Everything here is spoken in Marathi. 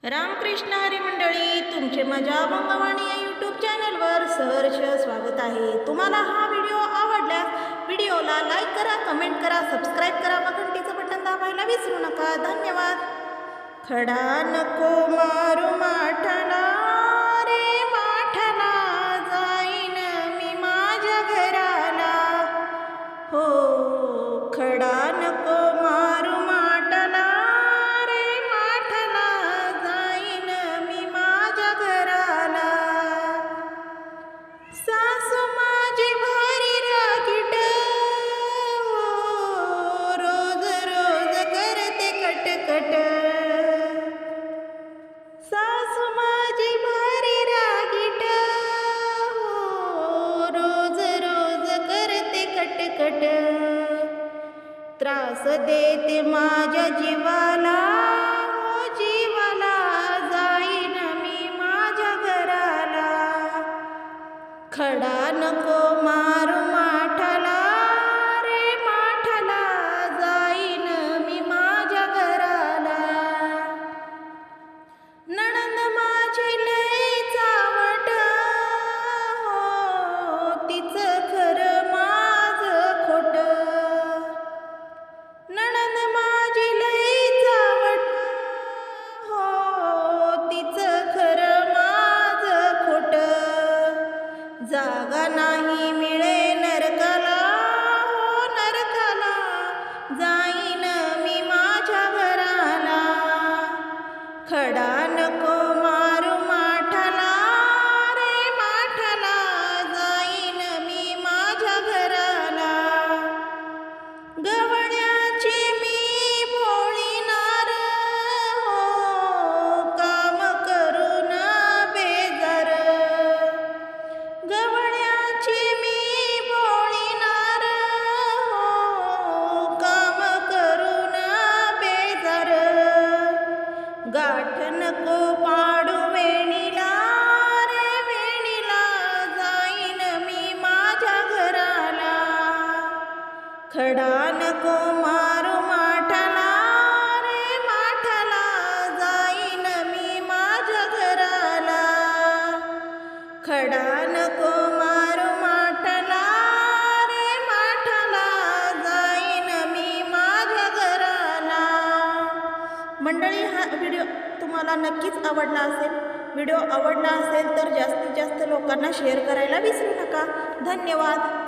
रामकृष्ण हरी मंडळी, तुमचे माझ्या मंगवाणी या यूट्यूब चॅनलवर सहर्ष स्वागत आहे। तुम्हाला हा व्हिडिओ आवडल्यास व्हिडिओला लाईक करा, कमेंट करा, सबस्क्राईब करा व घंटीचं बटन दाबायला विसरू नका। धन्यवाद। खडा नको मारू माठाला रे माठाला, जाईन मी माझ्या घराला। हो, खडा नको मारू माठाला रे माठाला, जाईन मी माझ्या घराला। सासू माझी भारी रागीट, रोज रोज करते कटकट। सासू माझी भारी रागीट, रोज रोज करते कटकट। त्रास देते माझ्या जीवाला, जीवाला, जाईन मी माझ्या घराला। खडा नको मारू माठाला रे माठाला, जाईन मी माझ्या घराला। नणंद माझी लई चावट, तिचं खरं माझं खोट। नणंद माझी लई चावट, तिचं खरं माझं खोट। जागा नाही मिळे नरकाला, नरकाला, जाईन मी माझ्या घराला। खडा नको मारू माठाला रे माठाला, जाईन मी माझ्या घराला। गवळ्याची मी भोळी नार, काम करून बेजार। गवळ्याची मी भोळी नार, काम करून बेजार। गाठ नको पाडू वेणीला रे वेणीला, जाईन मी माझ्या घराला। खडा नको मारू माठाला रे माठाला, जाईन मी माझ्या घराला। खडा नको मारू माठाला रे माठाला, जाईन मी माझ्या घराला। मंडळी, हा व्हिडिओ तुम्हाला नक्कीच आवडला असेल। व्हिडिओ आवडला असेल तर जास्तीत जास्त लोकांना शेअर करायला विसरू नका। धन्यवाद।